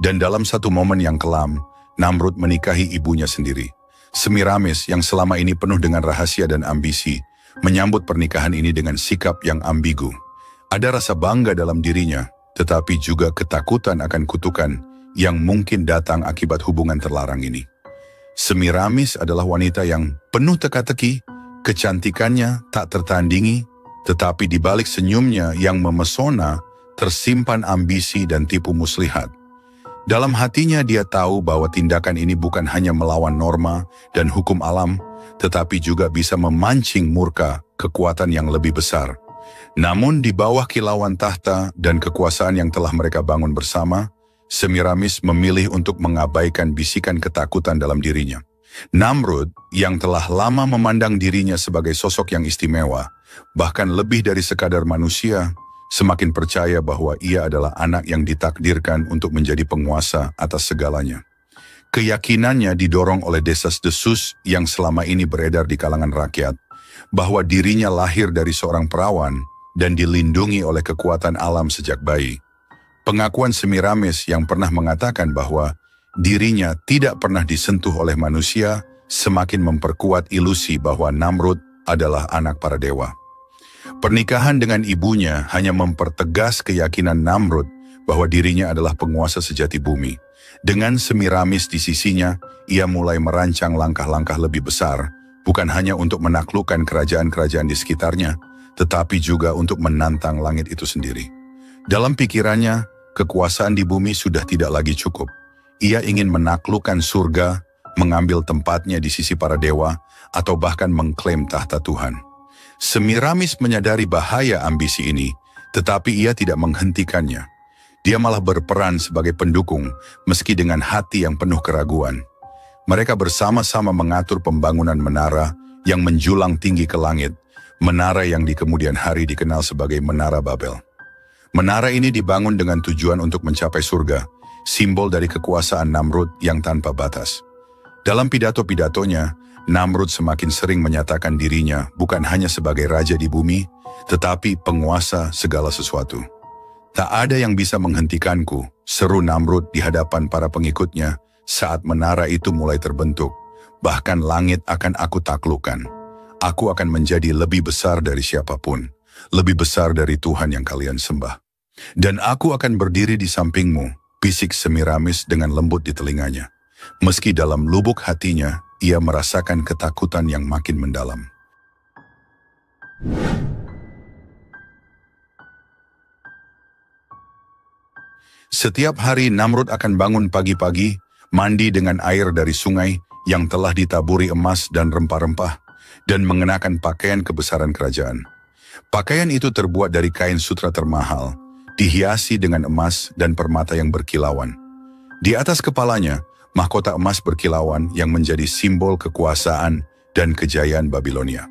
Dan dalam satu momen yang kelam, Namrud menikahi ibunya sendiri. Semiramis yang selama ini penuh dengan rahasia dan ambisi, menyambut pernikahan ini dengan sikap yang ambigu. Ada rasa bangga dalam dirinya, tetapi juga ketakutan akan kutukan yang mungkin datang akibat hubungan terlarang ini. Semiramis adalah wanita yang penuh teka-teki, kecantikannya tak tertandingi, tetapi di balik senyumnya yang memesona, tersimpan ambisi dan tipu muslihat. Dalam hatinya dia tahu bahwa tindakan ini bukan hanya melawan norma dan hukum alam, tetapi juga bisa memancing murka kekuatan yang lebih besar. Namun di bawah kilauan tahta dan kekuasaan yang telah mereka bangun bersama, Semiramis memilih untuk mengabaikan bisikan ketakutan dalam dirinya. Namrud yang telah lama memandang dirinya sebagai sosok yang istimewa, bahkan lebih dari sekadar manusia, semakin percaya bahwa ia adalah anak yang ditakdirkan untuk menjadi penguasa atas segalanya. Keyakinannya didorong oleh desas-desus yang selama ini beredar di kalangan rakyat, bahwa dirinya lahir dari seorang perawan dan dilindungi oleh kekuatan alam sejak bayi. Pengakuan Semiramis yang pernah mengatakan bahwa dirinya tidak pernah disentuh oleh manusia semakin memperkuat ilusi bahwa Namrud adalah anak para dewa. Pernikahan dengan ibunya hanya mempertegas keyakinan Namrud bahwa dirinya adalah penguasa sejati bumi. Dengan Semiramis di sisinya, ia mulai merancang langkah-langkah lebih besar, bukan hanya untuk menaklukkan kerajaan-kerajaan di sekitarnya, tetapi juga untuk menantang langit itu sendiri. Dalam pikirannya, kekuasaan di bumi sudah tidak lagi cukup. Ia ingin menaklukkan surga, mengambil tempatnya di sisi para dewa, atau bahkan mengklaim tahta Tuhan. Semiramis menyadari bahaya ambisi ini, tetapi ia tidak menghentikannya. Dia malah berperan sebagai pendukung, meski dengan hati yang penuh keraguan. Mereka bersama-sama mengatur pembangunan menara yang menjulang tinggi ke langit, menara yang di kemudian hari dikenal sebagai Menara Babel. Menara ini dibangun dengan tujuan untuk mencapai surga, simbol dari kekuasaan Namrud yang tanpa batas. Dalam pidato-pidatonya, Namrud semakin sering menyatakan dirinya bukan hanya sebagai raja di bumi, tetapi penguasa segala sesuatu. Tak ada yang bisa menghentikanku, seru Namrud di hadapan para pengikutnya saat menara itu mulai terbentuk. Bahkan langit akan aku taklukkan. Aku akan menjadi lebih besar dari siapapun, lebih besar dari Tuhan yang kalian sembah. Dan aku akan berdiri di sampingmu, bisik Semiramis dengan lembut di telinganya. Meski dalam lubuk hatinya, ia merasakan ketakutan yang makin mendalam. Setiap hari Namrud akan bangun pagi-pagi, mandi dengan air dari sungai yang telah ditaburi emas dan rempah-rempah, dan mengenakan pakaian kebesaran kerajaan. Pakaian itu terbuat dari kain sutra termahal, dihiasi dengan emas dan permata yang berkilauan. Di atas kepalanya, mahkota emas berkilauan yang menjadi simbol kekuasaan dan kejayaan Babilonia.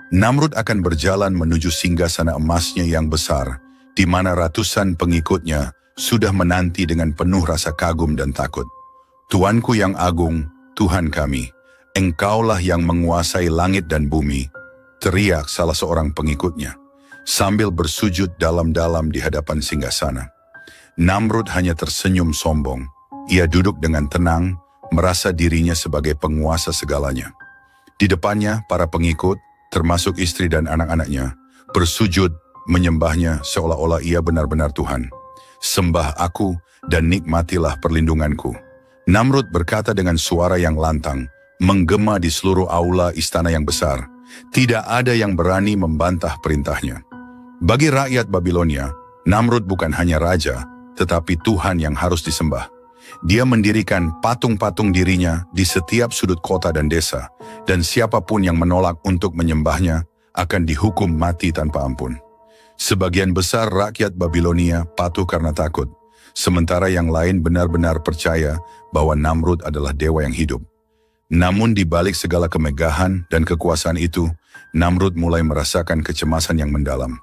Namrud akan berjalan menuju singgasana emasnya yang besar, di mana ratusan pengikutnya sudah menanti dengan penuh rasa kagum dan takut. Tuanku yang agung, Tuhan kami, Engkaulah yang menguasai langit dan bumi, teriak salah seorang pengikutnya, sambil bersujud dalam-dalam di hadapan singgasana. Namrud hanya tersenyum sombong. Ia duduk dengan tenang, merasa dirinya sebagai penguasa segalanya. Di depannya, para pengikut, termasuk istri dan anak-anaknya, bersujud menyembahnya seolah-olah ia benar-benar Tuhan. Sembah aku dan nikmatilah perlindunganku. Namrud berkata dengan suara yang lantang, menggema di seluruh aula istana yang besar. Tidak ada yang berani membantah perintahnya. Bagi rakyat Babilonia, Namrud bukan hanya raja, tetapi Tuhan yang harus disembah. Dia mendirikan patung-patung dirinya di setiap sudut kota dan desa, dan siapapun yang menolak untuk menyembahnya akan dihukum mati tanpa ampun. Sebagian besar rakyat Babilonia patuh karena takut, sementara yang lain benar-benar percaya bahwa Namrud adalah dewa yang hidup. Namun di balik segala kemegahan dan kekuasaan itu, Namrud mulai merasakan kecemasan yang mendalam.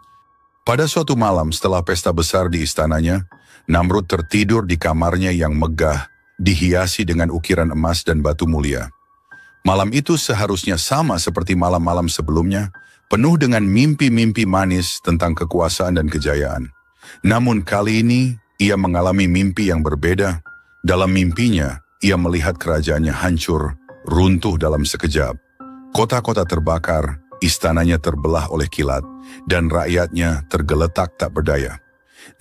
Pada suatu malam setelah pesta besar di istananya, Namrud tertidur di kamarnya yang megah, dihiasi dengan ukiran emas dan batu mulia. Malam itu seharusnya sama seperti malam-malam sebelumnya, penuh dengan mimpi-mimpi manis tentang kekuasaan dan kejayaan. Namun kali ini, ia mengalami mimpi yang berbeda. Dalam mimpinya, ia melihat kerajaannya hancur, runtuh dalam sekejap. Kota-kota terbakar, istananya terbelah oleh kilat, dan rakyatnya tergeletak tak berdaya.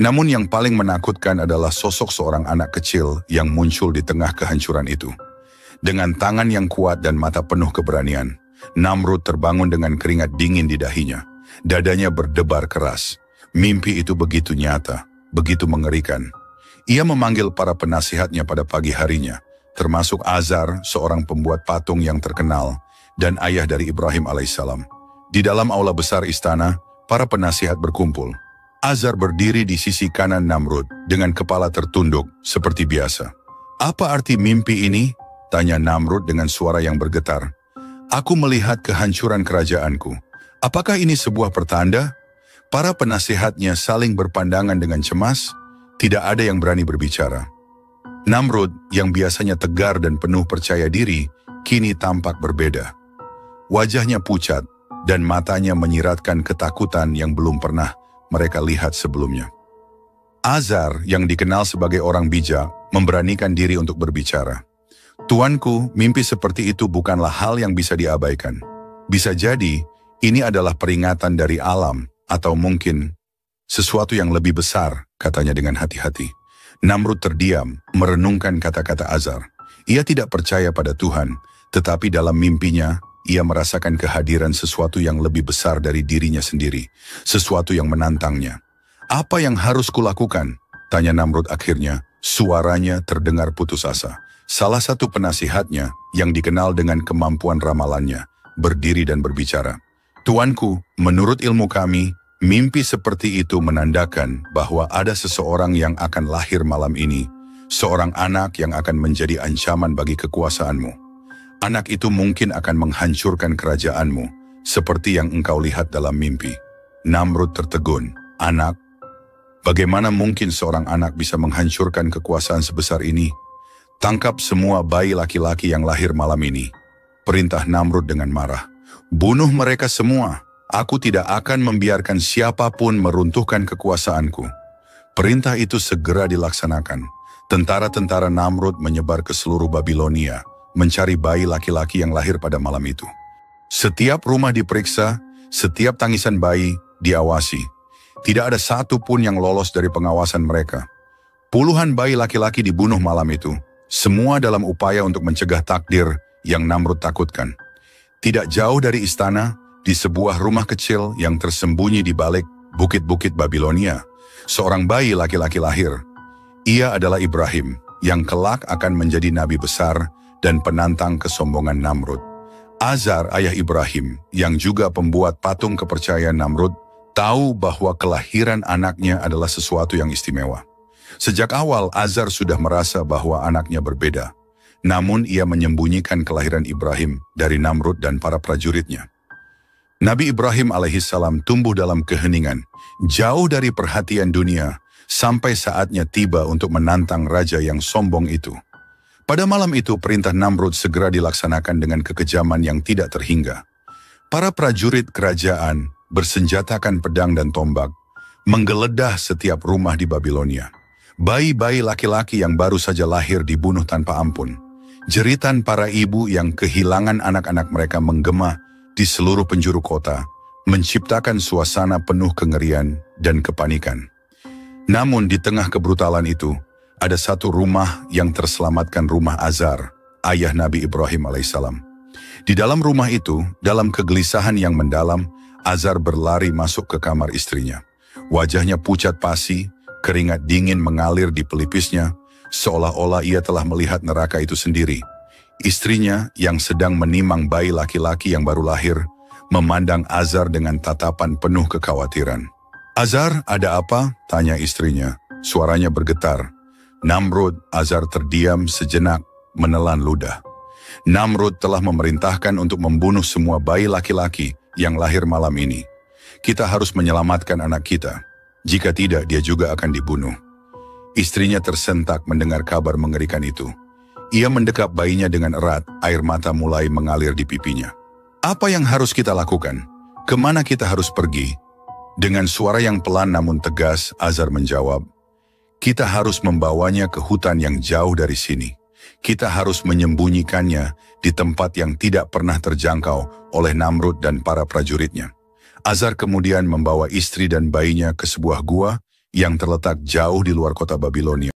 Namun yang paling menakutkan adalah sosok seorang anak kecil yang muncul di tengah kehancuran itu. Dengan tangan yang kuat dan mata penuh keberanian, Namrud terbangun dengan keringat dingin di dahinya. Dadanya berdebar keras. Mimpi itu begitu nyata, begitu mengerikan. Ia memanggil para penasihatnya pada pagi harinya, termasuk Azar, seorang pembuat patung yang terkenal, dan ayah dari Ibrahim alaihissalam. Di dalam aula besar istana, para penasihat berkumpul. Azar berdiri di sisi kanan Namrud dengan kepala tertunduk seperti biasa. "Apa arti mimpi ini?" tanya Namrud dengan suara yang bergetar. "Aku melihat kehancuran kerajaanku. Apakah ini sebuah pertanda?" Para penasihatnya saling berpandangan dengan cemas. Tidak ada yang berani berbicara. Namrud yang biasanya tegar dan penuh percaya diri, kini tampak berbeda. Wajahnya pucat dan matanya menyiratkan ketakutan yang belum pernah mereka lihat sebelumnya. Azar yang dikenal sebagai orang bijak memberanikan diri untuk berbicara. "Tuanku, mimpi seperti itu bukanlah hal yang bisa diabaikan. Bisa jadi ini adalah peringatan dari alam atau mungkin sesuatu yang lebih besar," katanya dengan hati-hati. Namrud terdiam, merenungkan kata-kata Azar. Ia tidak percaya pada Tuhan, tetapi dalam mimpinya, ia merasakan kehadiran sesuatu yang lebih besar dari dirinya sendiri, sesuatu yang menantangnya. "Apa yang harus kulakukan?" tanya Namrud akhirnya. Suaranya terdengar putus asa. Salah satu penasihatnya, yang dikenal dengan kemampuan ramalannya, berdiri dan berbicara. "Tuanku, menurut ilmu kami, mimpi seperti itu menandakan bahwa ada seseorang yang akan lahir malam ini, seorang anak yang akan menjadi ancaman bagi kekuasaanmu. Anak itu mungkin akan menghancurkan kerajaanmu, seperti yang engkau lihat dalam mimpi." Namrud tertegun. "Anak? Bagaimana mungkin seorang anak bisa menghancurkan kekuasaan sebesar ini? Tangkap semua bayi laki-laki yang lahir malam ini," perintah Namrud dengan marah. "Bunuh mereka semua. Aku tidak akan membiarkan siapapun meruntuhkan kekuasaanku." Perintah itu segera dilaksanakan. Tentara-tentara Namrud menyebar ke seluruh Babilonia, mencari bayi laki-laki yang lahir pada malam itu. Setiap rumah diperiksa, setiap tangisan bayi diawasi. Tidak ada satu pun yang lolos dari pengawasan mereka. Puluhan bayi laki-laki dibunuh malam itu, semua dalam upaya untuk mencegah takdir yang Namrud takutkan. Tidak jauh dari istana, di sebuah rumah kecil yang tersembunyi di balik bukit-bukit Babilonia, seorang bayi laki-laki lahir. Ia adalah Ibrahim, yang kelak akan menjadi nabi besar dan penantang kesombongan Namrud. Azar, ayah Ibrahim, yang juga pembuat patung kepercayaan Namrud, tahu bahwa kelahiran anaknya adalah sesuatu yang istimewa. Sejak awal, Azar sudah merasa bahwa anaknya berbeda. Namun ia menyembunyikan kelahiran Ibrahim dari Namrud dan para prajuritnya. Nabi Ibrahim alaihissalam tumbuh dalam keheningan, jauh dari perhatian dunia, sampai saatnya tiba untuk menantang raja yang sombong itu. Pada malam itu, perintah Namrud segera dilaksanakan dengan kekejaman yang tidak terhingga. Para prajurit kerajaan bersenjatakan pedang dan tombak, menggeledah setiap rumah di Babilonia. Bayi-bayi laki-laki yang baru saja lahir dibunuh tanpa ampun. Jeritan para ibu yang kehilangan anak-anak mereka menggema di seluruh penjuru kota, menciptakan suasana penuh kengerian dan kepanikan. Namun di tengah kebrutalan itu, ada satu rumah yang terselamatkan, rumah Azar, ayah Nabi Ibrahim alaihissalam. Di dalam rumah itu, dalam kegelisahan yang mendalam, Azar berlari masuk ke kamar istrinya. Wajahnya pucat pasi, keringat dingin mengalir di pelipisnya, seolah-olah ia telah melihat neraka itu sendiri. Istrinya yang sedang menimang bayi laki-laki yang baru lahir, memandang Azar dengan tatapan penuh kekhawatiran. "Azar, ada apa?" tanya istrinya. Suaranya bergetar. Namrud. Azar terdiam sejenak, menelan ludah. Namrud telah memerintahkan untuk membunuh semua bayi laki-laki yang lahir malam ini. Kita harus menyelamatkan anak kita. Jika tidak, dia juga akan dibunuh. Istrinya tersentak mendengar kabar mengerikan itu. Ia mendekap bayinya dengan erat, air mata mulai mengalir di pipinya. "Apa yang harus kita lakukan? Kemana kita harus pergi?" Dengan suara yang pelan namun tegas, Azar menjawab, Kita harus membawanya ke hutan yang jauh dari sini. Kita harus menyembunyikannya di tempat yang tidak pernah terjangkau oleh Namrud dan para prajuritnya. Azar kemudian membawa istri dan bayinya ke sebuah gua yang terletak jauh di luar kota Babilonia.